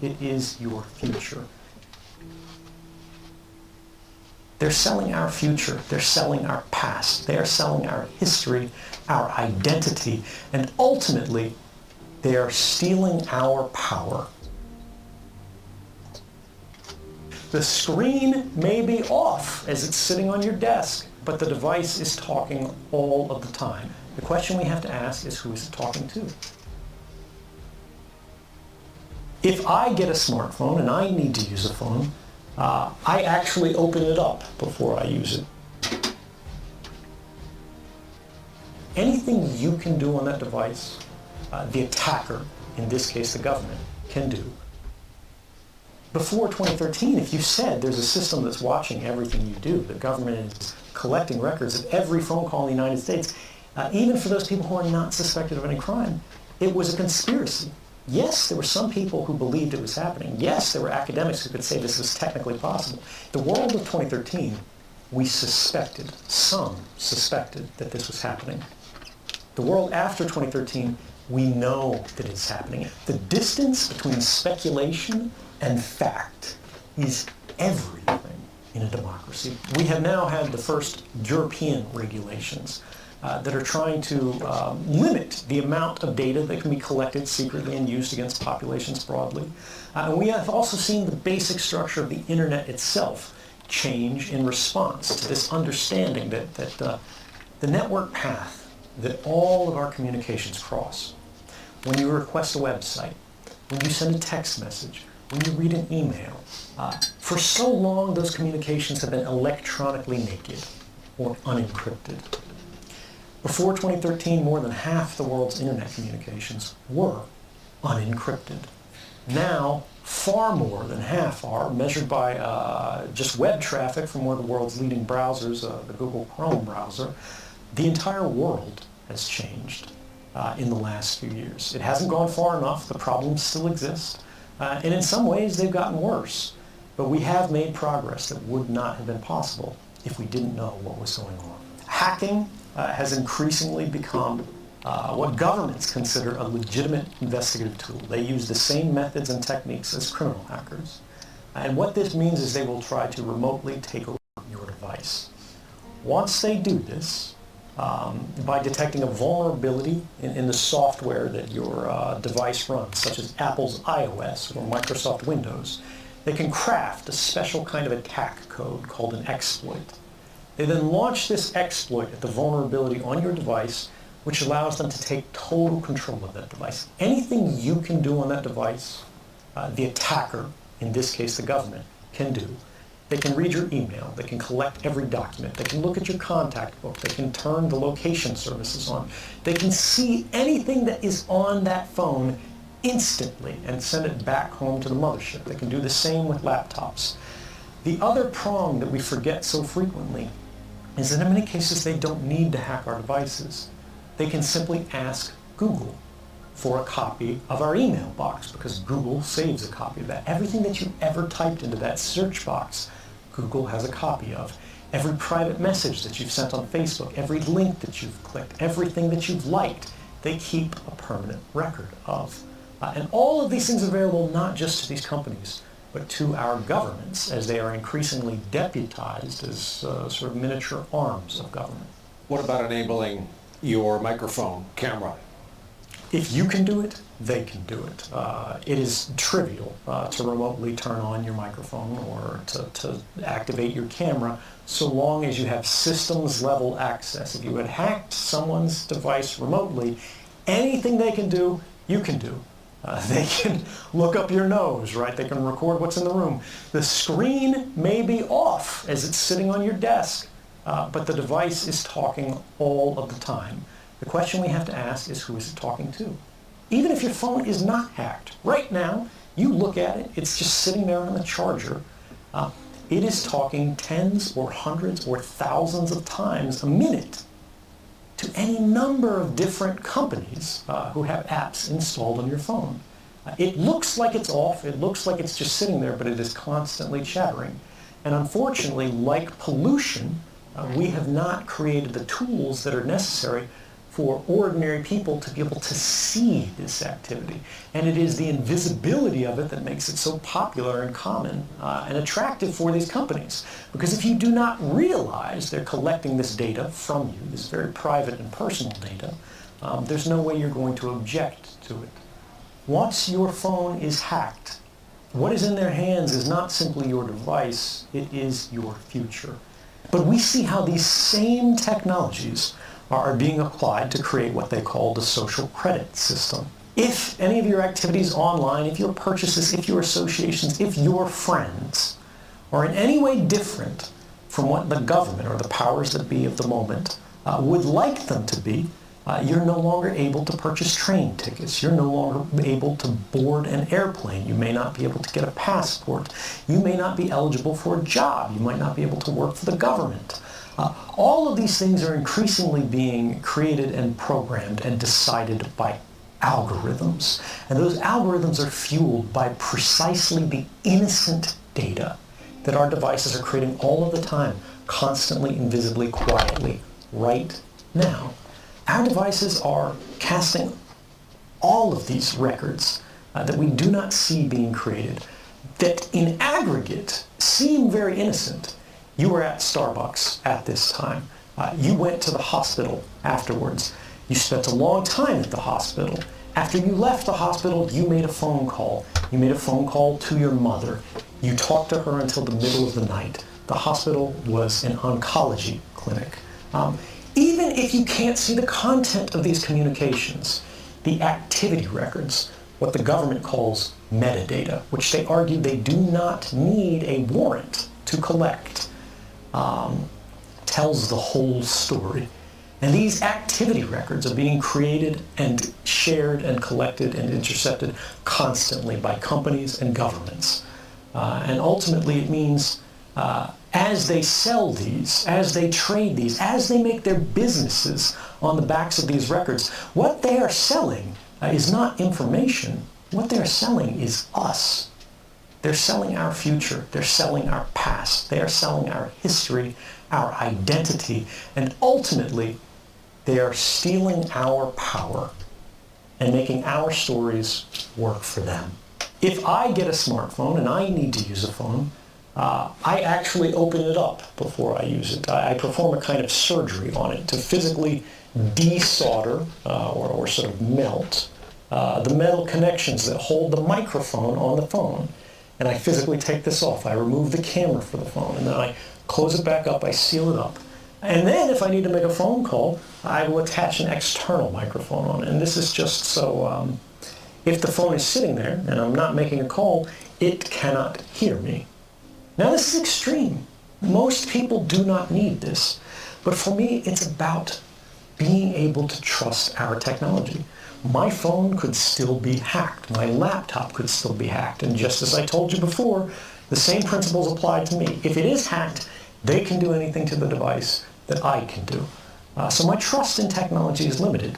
it is your future. They're selling our future. They're selling our past. They are selling our history, our identity, and ultimately, they are stealing our power. The screen may be off as it's sitting on your desk, but the device is talking all of the time. The question we have to ask is, who is it talking to? If I get a smartphone and I need to use a phone, I actually open it up before I use it. Anything you can do on that device, the attacker, in this case the government, can do. Before 2013, if you said there's a system that's watching everything you do, the government is collecting records of every phone call in the United States, even for those people who are not suspected of any crime, it was a conspiracy. Yes, there were some people who believed it was happening. Yes, there were academics who could say this was technically possible. The world of 2013, we suspected, some suspected that this was happening. The world after 2013, we know that it's happening. The distance between speculation and fact is everything in a democracy. We have now had the first European regulations that are trying to limit the amount of data that can be collected secretly and used against populations broadly. And we have also seen the basic structure of the internet itself change in response to this understanding that the network path that all of our communications cross, when you request a website, when you send a text message, when you read an email, for so long those communications have been electronically naked or unencrypted. Before 2013, more than half the world's internet communications were unencrypted. Now, far more than half are, measured by just web traffic from one of the world's leading browsers, the Google Chrome browser. The entire world has changed in the last few years. It hasn't gone far enough. The problems still exist. And in some ways, they've gotten worse. But we have made progress that would not have been possible if we didn't know what was going on. Hacking has increasingly become what governments consider a legitimate investigative tool. They use the same methods and techniques as criminal hackers. And what this means is they will try to remotely take over your device. Once they do this, by detecting a vulnerability in the software that your device runs, such as Apple's iOS or Microsoft Windows, they can craft a special kind of attack code called an exploit. They then launch this exploit at the vulnerability on your device, which allows them to take total control of that device. Anything you can do on that device, the attacker, in this case the government, can do. They can read your email, they can collect every document, they can look at your contact book, they can turn the location services on, they can see anything that is on that phone instantly and send it back home to the mothership. They can do the same with laptops. The other prong that we forget so frequently is that in many cases they don't need to hack our devices. They can simply ask Google for a copy of our email box, because Google saves a copy of that. Everything that you ever typed into that search box, Google has a copy of. Every private message that you've sent on Facebook, every link that you've clicked, everything that you've liked, they keep a permanent record of. And all of these things are available not just to these companies, but to our governments, as they are increasingly deputized as sort of miniature arms of government. What about enabling your microphone camera? If you can do it, they can do it. It is trivial to remotely turn on your microphone or to activate your camera, so long as you have systems level access. If you had hacked someone's device remotely, anything they can do, you can do. They can look up your nose, right? They can record what's in the room. The screen may be off as it's sitting on your desk, but the device is talking all of the time. The question we have to ask is, who is it talking to? Even if your phone is not hacked, right now, you look at it, it's just sitting there on the charger. It is talking tens or hundreds or thousands of times a minute to any number of different companies who have apps installed on your phone. It looks like it's off, it looks like it's just sitting there, but it is constantly chattering. And unfortunately, like pollution, we have not created the tools that are necessary for ordinary people to be able to see this activity. And it is the invisibility of it that makes it so popular and common and attractive for these companies. Because if you do not realize they're collecting this data from you, this very private and personal data, there's no way you're going to object to it. Once your phone is hacked, what is in their hands is not simply your device, it is your future. But we see how these same technologies are being applied to create what they call the social credit system. If any of your activities online, if your purchases, if your associations, if your friends are in any way different from what the government or the powers that be of the moment would like them to be, you're no longer able to purchase train tickets. You're no longer able to board an airplane. You may not be able to get a passport. You may not be eligible for a job. You might not be able to work for the government. All of these things are increasingly being created and programmed and decided by algorithms. And those algorithms are fueled by precisely the innocent data that our devices are creating all of the time, constantly, invisibly, quietly, right now. Our devices are casting all of these records that we do not see being created, that in aggregate seem very innocent. You were at Starbucks at this time. You went to the hospital afterwards. You spent a long time at the hospital. After you left the hospital, you made a phone call. You made a phone call to your mother. You talked to her until the middle of the night. The hospital was an oncology clinic. Even if you can't see the content of these communications, the activity records, what the government calls metadata, which they argue they do not need a warrant to collect, tells the whole story. And these activity records are being created and shared and collected and intercepted constantly by companies and governments. And ultimately it means as they sell these, as they trade these, as they make their businesses on the backs of these records, what they are selling is not information. What they're selling is us. They're selling our future. They're selling our past. They are selling our history, our identity, and ultimately, they are stealing our power and making our stories work for them. If I get a smartphone and I need to use a phone, I actually open it up before I use it. I perform a kind of surgery on it to physically desolder or sort of melt the metal connections that hold the microphone on the phone. And I physically take this off. I remove the camera for the phone, and then I close it back up, I seal it up. And then if I need to make a phone call, I will attach an external microphone on it. And this is just so if the phone is sitting there and I'm not making a call, it cannot hear me. Now this is extreme. Most people do not need this. But for me, it's about being able to trust our technology. My phone could still be hacked. My laptop could still be hacked. And just as I told you before, the same principles apply to me. If it is hacked, they can do anything to the device that I can do. So my trust in technology is limited.